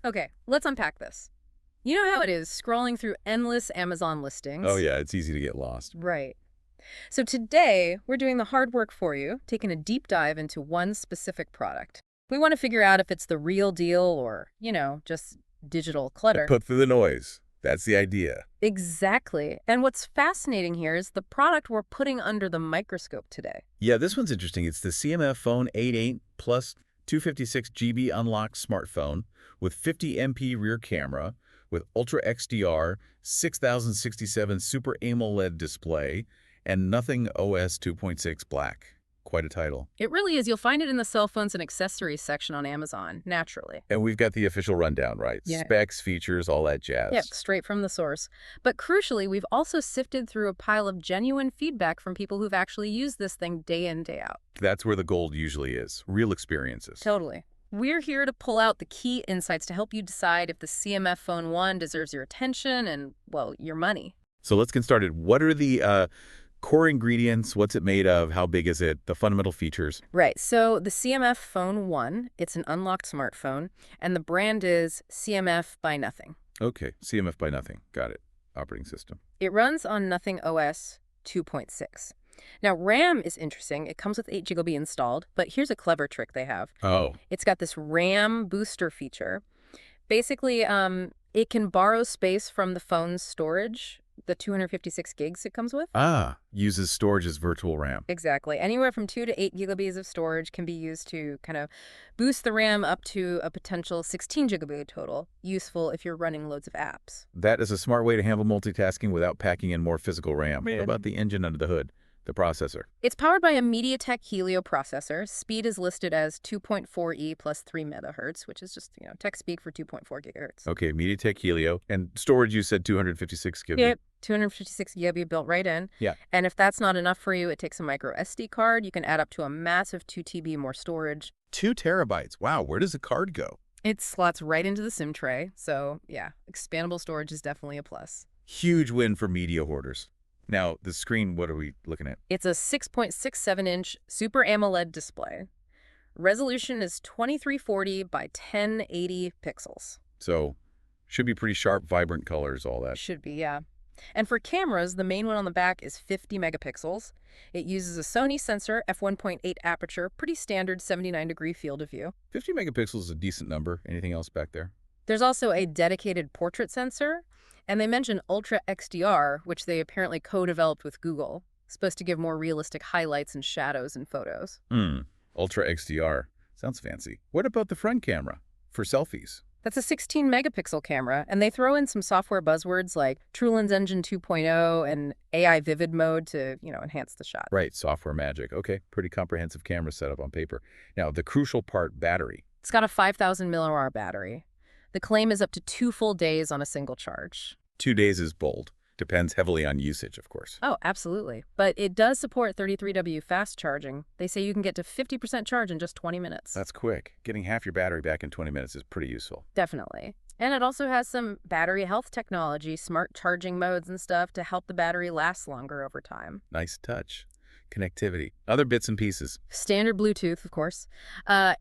Okay, let's unpack this. You know how it is scrolling through endless Amazon Oh listings? yeah, it's easy to get lost. Right. So today, we're doing the hard work for you, taking a deep dive into one specific product. We want to figure out if it's the real deal or, just digital clutter. Put through the noise. That's the idea. Exactly. And what's fascinating here is the product we're putting under the microscope today. Yeah, this one's interesting. It's the CMF Phone 88 plus 256 GB unlocked smartphone with 50 MP rear camera, with Ultra XDR, 6067 Super AMOLED display, and Nothing OS 2.6 Black. Quite a title. It really is. You'll find it in the cell phones and accessories section on Amazon, naturally. And we've got the official rundown, right? Yeah. Specs, features, all that Yep, jazz. straight from the source. But crucially, we've also sifted through a pile of genuine feedback from people who've actually used this thing day in, day out. That's where the gold usually is. Real experiences. Totally. We're here to pull out the key insights to help you decide if the CMF Phone 1 deserves your attention and, well, your money. So let's get started. What are the core ingredients? What's it made of? How big is it? The fundamental features. Right, so the CMF Phone 1, it's an unlocked smartphone, and the brand is CMF by Nothing. Okay, CMF by Nothing. Got it. Operating system. It runs on Nothing OS 2.6. Now, RAM is interesting. It comes with 8 GB installed, but here's a clever trick they have. Oh, It's got this RAM booster feature. Basically, it can borrow space from the phone's storage, the 256 gigs it comes with. uses storage as virtual RAM. Exactly. Anywhere from 2 to 8 GB of storage can be used to kind of boost the RAM up to a potential 16 GB total, useful if you're running loads of apps. That is a smart way to handle multitasking without packing in more physical RAM. Man. How about the engine under the hood, the processor? It's powered by a MediaTek Helio processor. Speed is listed as 2.4E plus 3 megahertz, which is just, tech speak for 2.4 gigahertz. Okay, MediaTek Helio. And storage, you said 256 GB. Yep, 256 GB built right in. Yeah. And if that's not enough for you, it takes a micro SD card. You can add up to a massive 2 TB more storage. 2 terabytes. Wow, where does the card go? It slots right into the SIM tray. So, yeah, expandable storage is definitely a plus. Huge win for media hoarders. Now, the screen, what are we looking at? It's a 6.67-inch Super AMOLED display. Resolution is 2340 by 1080 pixels. So, should be pretty sharp, vibrant colors, all that. Should be, yeah. And for cameras, the main one on the back is 50 megapixels. It uses a Sony sensor, f1.8 aperture, pretty standard 79-degree field of view. 50 megapixels is a decent number. Anything else back there? There's also a dedicated portrait sensor, and they mention Ultra XDR, which they apparently co-developed with Google. Supposed to give more realistic highlights and shadows in photos. Ultra XDR. Sounds fancy. What about the front camera? For selfies? That's a 16-megapixel camera, and they throw in some software buzzwords like TrueLens Engine 2.0 and AI Vivid Mode to, enhance the shot. Right, software magic. Okay, pretty comprehensive camera setup on paper. Now, the crucial part, battery. It's got a 5,000 milliamp hour. The claim is up to 2 full days on a single charge. 2 days is bold. Depends heavily on usage, of course. Oh, absolutely. But it does support 33W fast charging. They say you can get to 50% charge in just 20 minutes. That's quick. Getting half your battery back in 20 minutes is pretty useful. Definitely. And it also has some battery health technology, smart charging modes and stuff to help the battery last longer over time. Nice touch. Connectivity. Other bits and pieces. Standard Bluetooth, of course.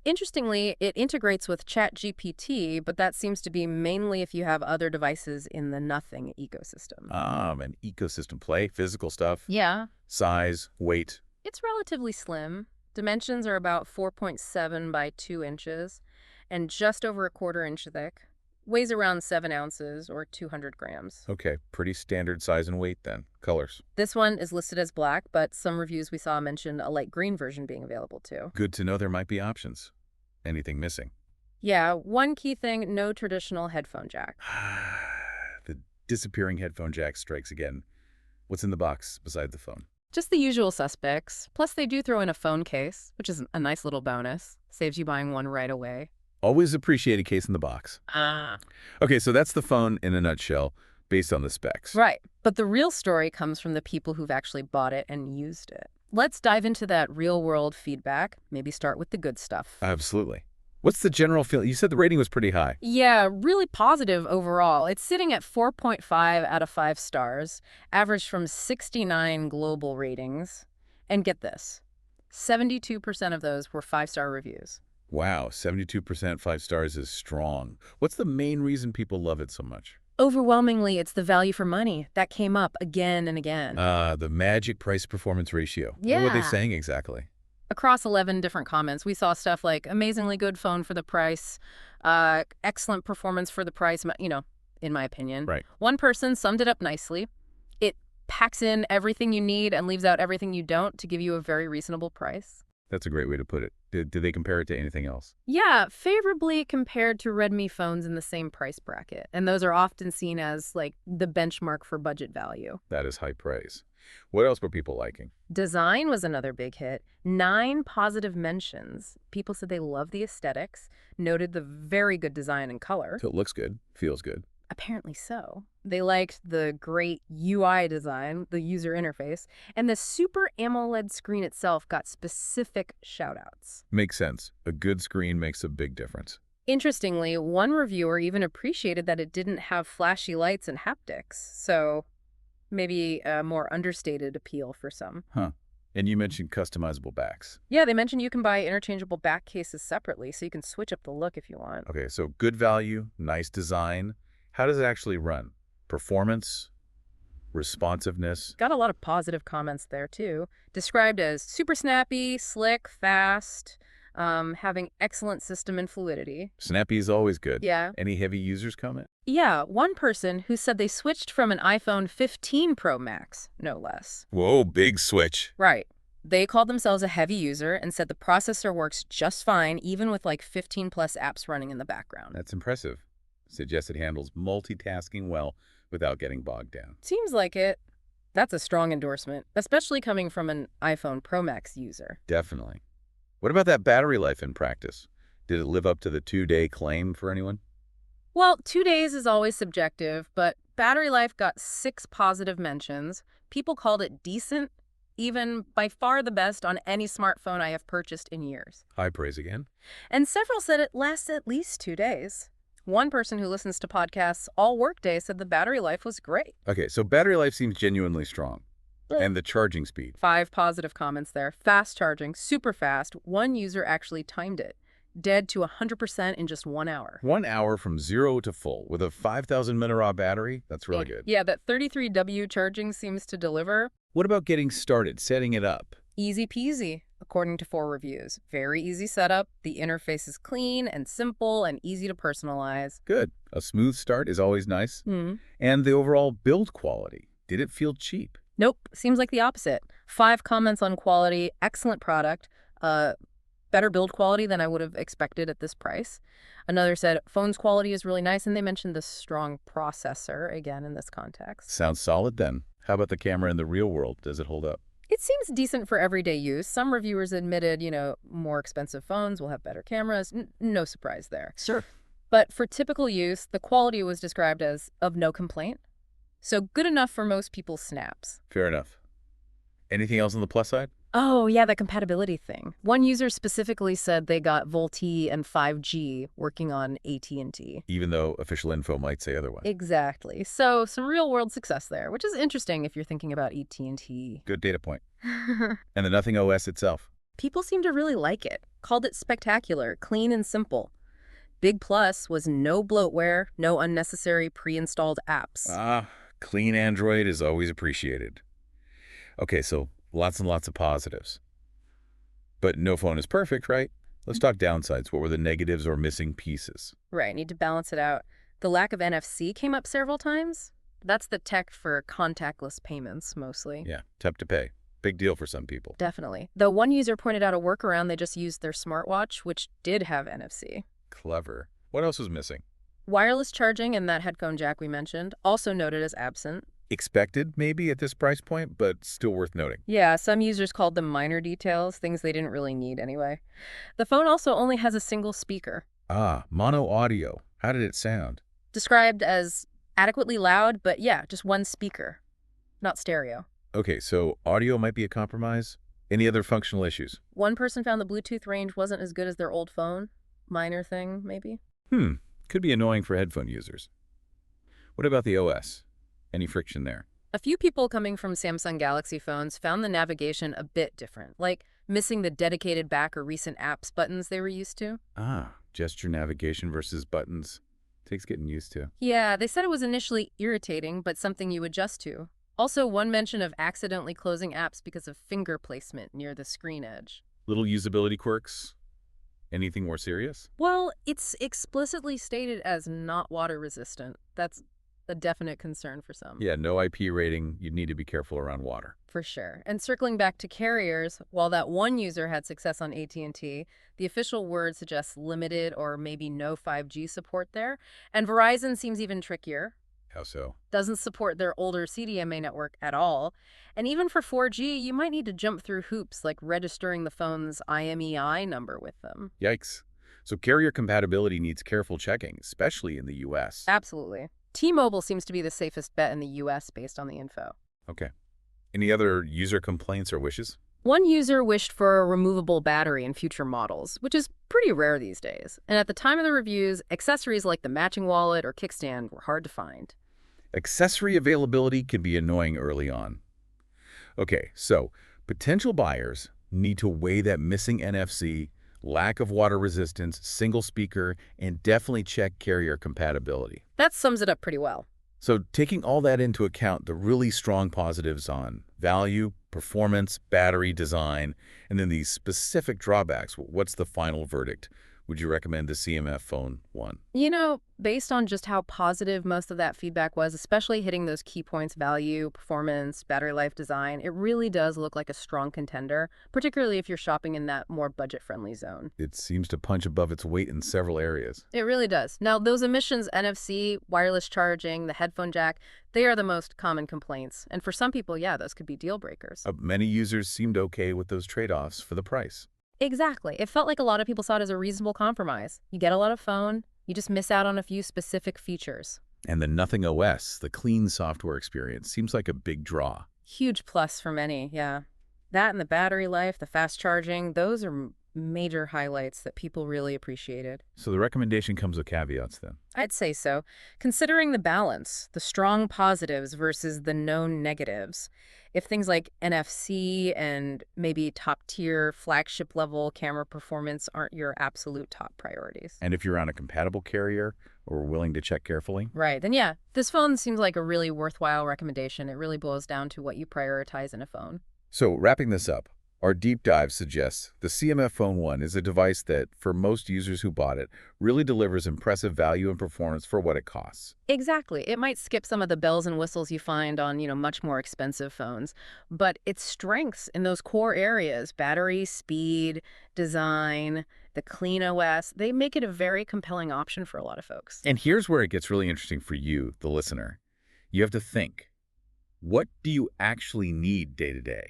Interestingly, it integrates with ChatGPT, but that seems to be mainly if you have other devices in the Nothing ecosystem. An ecosystem play, physical stuff. Yeah. Size, weight. It's relatively slim. Dimensions are about 4.7 by 2 inches and just over a quarter inch thick. Weighs around 7 ounces or 200 grams. Okay, pretty standard size and weight then. Colors. This one is listed as black, but some reviews we saw mentioned a light green version being available too. Good to know there might be options. Anything missing? Yeah, one key thing, no traditional headphone jack. The disappearing headphone jack strikes again. What's in the box beside the phone? Just the usual suspects. Plus, they do throw in a phone case, which is a nice little bonus. Saves you buying one right away. Always appreciate a case in the box. Okay, so that's the phone in a nutshell, based on the specs. Right. But the real story comes from the people who've actually bought it and used it. Let's dive into that real-world feedback. Maybe start with the good stuff. Absolutely. What's the general feel? You said the rating was pretty high. Yeah, really positive overall. It's sitting at 4.5 out of 5 stars, averaged from 69 global ratings. And get this, 72% of those were 5-star reviews. Wow, 72% 5 stars is strong. What's the main reason people love it so much? Overwhelmingly, it's the value for money. That came up again and again. The magic price-performance ratio. What were they Yeah. saying exactly? Across 11 different comments, we saw stuff like amazingly good phone for the price, excellent performance for the price, in my opinion. Right. One person summed it up nicely. It packs in everything you need and leaves out everything you don't to give you a very reasonable price. That's a great way to put it. Did they compare it to anything else? Yeah, favorably compared to Redmi phones in the same price bracket. And those are often seen as like the benchmark for budget value. That is high praise. What else were people liking? Design was another big hit. 9 positive mentions. People said they love the aesthetics, noted the very good design and color. So it looks good, feels good. Apparently so. They liked the great UI design, the user interface, and the Super AMOLED screen itself got specific shout-outs. Makes sense. A good screen makes a big difference. Interestingly, one reviewer even appreciated that it didn't have flashy lights and haptics, so maybe a more understated appeal for some. Huh. And you mentioned customizable backs. Yeah, they mentioned you can buy interchangeable back cases separately, so you can switch up the look if you want. Okay, so good value, nice design. How does it actually run? Performance, responsiveness. Got a lot of positive comments there, too. Described as super snappy, slick, fast, having excellent system and fluidity. Snappy is always good. Yeah. Any heavy users comment? Yeah, one person who said they switched from an iPhone 15 Pro Max, no less. Whoa, big switch. Right. They called themselves a heavy user and said the processor works just fine, even with like 15 plus apps running in the background. That's impressive. Suggests it handles multitasking well without getting bogged down. Seems like it. That's a strong endorsement, especially coming from an iPhone Pro Max user. Definitely. What about that battery life in practice? Did it live up to the 2-day claim for anyone? Well, 2 days is always subjective, but battery life got 6 positive mentions. People called it decent, even by far the best on any smartphone I have purchased in years. High praise again. And several said it lasts at least 2 days. One person who listens to podcasts all workday said the battery life was great. Okay, so battery life seems genuinely strong. And the charging speed. 5 positive comments there. Fast charging, super fast. One user actually timed it. Dead to 100% in just 1 hour. 1 hour from 0 to full with a 5,000 mAh battery? That's really good. Yeah, that 33W charging seems to deliver. What about getting started, setting it up? Easy peasy, according to 4 reviews. Very easy setup. The interface is clean and simple and easy to personalize. Good. A smooth start is always nice. Hmm. And the overall build quality. Did it feel cheap? Nope, seems like the opposite. 5 comments on quality, excellent product, better build quality than I would have expected at this price. Another said, phone's quality is really nice, and they mentioned the strong processor, again, in this context. Sounds solid then. How about the camera in the real world? Does it hold up? It seems decent for everyday use. Some reviewers admitted, more expensive phones will have better cameras. No surprise there. Sure. But for typical use, the quality was described as of no complaint. So good enough for most people's snaps. Fair enough. Anything else on the plus side? Oh, yeah, the compatibility thing. One user specifically said they got VoLTE and 5G working on AT&T. Even though official info might say otherwise. Exactly. So some real-world success there, which is interesting if you're thinking about AT&T. Good data point. And the Nothing OS itself? People seem to really like it. Called it spectacular, clean and simple. Big plus was no bloatware, no unnecessary pre-installed apps. Clean Android is always appreciated. Okay, so lots and lots of positives. But no phone is perfect, right? Let's talk downsides. What were the negatives or missing pieces? Right, need to balance it out. The lack of NFC came up several times. That's the tech for contactless payments, mostly. Yeah, tap to pay. Big deal for some people. Definitely. Though one user pointed out a workaround, they just used their smartwatch, which did have NFC. Clever. What else was missing? Wireless charging and that headphone jack we mentioned, also noted as absent. Expected, maybe, at this price point, but still worth noting. Yeah, some users called them minor details, things they didn't really need anyway. The phone also only has a single speaker. Mono audio. How did it sound? Described as adequately loud, but yeah, just one speaker, not stereo. Okay, so audio might be a compromise. Any other functional issues? One person found the Bluetooth range wasn't as good as their old phone. Minor thing, maybe. Could be annoying for headphone users. What about the OS? Any friction there? A few people coming from Samsung Galaxy phones found the navigation a bit different, like missing the dedicated back or recent apps buttons they were used to. Ah, gesture navigation versus buttons. Takes getting used to. Yeah, they said it was initially irritating, but something you adjust to. Also, one mention of accidentally closing apps because of finger placement near the screen edge. Little usability quirks. Anything more serious? Well, it's explicitly stated as not water resistant. That's a definite concern for some. Yeah, no IP rating. You'd need to be careful around water. For sure. And circling back to carriers, while that one user had success on AT&T, the official word suggests limited or maybe no 5G support there. And Verizon seems even trickier. How so? Doesn't support their older CDMA network at all. And even for 4G, you might need to jump through hoops like registering the phone's IMEI number with them. Yikes. So carrier compatibility needs careful checking, especially in the US. Absolutely. T-Mobile seems to be the safest bet in the US based on the info. Okay. Any other user complaints or wishes? One user wished for a removable battery in future models, which is pretty rare these days. And at the time of the reviews, accessories like the matching wallet or kickstand were hard to find. Accessory availability can be annoying early on. Okay, so potential buyers need to weigh that missing NFC, lack of water resistance, single speaker, and definitely check carrier compatibility. That sums it up pretty well. So taking all that into account, the really strong positives on value, performance, battery, design, and then these specific drawbacks, what's the final verdict? Would you recommend the CMF Phone 1? You know, based on just how positive most of that feedback was, especially hitting those key points, value, performance, battery life, design, it really does look like a strong contender, particularly if you're shopping in that more budget-friendly zone. It seems to punch above its weight in several areas. It really does. Now, those emissions, NFC, wireless charging, the headphone jack, they are the most common complaints. And for some people, yeah, those could be deal breakers. Many users seemed okay with those trade-offs for the price. Exactly. It felt like a lot of people saw it as a reasonable compromise. You get a lot of phone, you just miss out on a few specific features. And the Nothing OS, the clean software experience, seems like a big draw. Huge plus for many, yeah. That and the battery life, the fast charging, those are major highlights that people really appreciated. So the recommendation comes with caveats then. I'd say so. Considering the balance, the strong positives versus the known negatives, if things like NFC and maybe top-tier flagship level camera performance aren't your absolute top priorities. And if you're on a compatible carrier or willing to check carefully, Right, then yeah, this phone seems like a really worthwhile recommendation. It really boils down to what you prioritize in a phone. So wrapping this up, our deep dive suggests the CMF Phone 1 is a device that, for most users who bought it, really delivers impressive value and performance for what it costs. Exactly. It might skip some of the bells and whistles you find on, much more expensive phones, but its strengths in those core areas, battery, speed, design, the clean OS, they make it a very compelling option for a lot of folks. And here's where it gets really interesting for you, the listener. You have to think, what do you actually need day to day?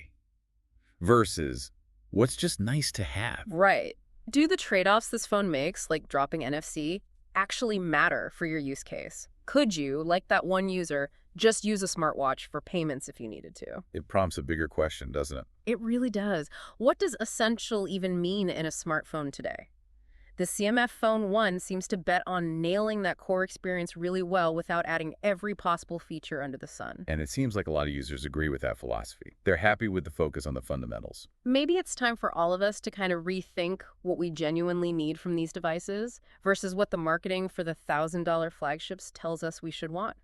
Versus what's just nice to have. Right. Do the trade-offs this phone makes, like dropping NFC, actually matter for your use case? Could you, like that one user, just use a smartwatch for payments if you needed to? It prompts a bigger question, doesn't it? It really does. What does essential even mean in a smartphone today? The CMF Phone 1 seems to bet on nailing that core experience really well without adding every possible feature under the sun. And it seems like a lot of users agree with that philosophy. They're happy with the focus on the fundamentals. Maybe it's time for all of us to kind of rethink what we genuinely need from these devices versus what the marketing for the $1,000 flagships tells us we should want.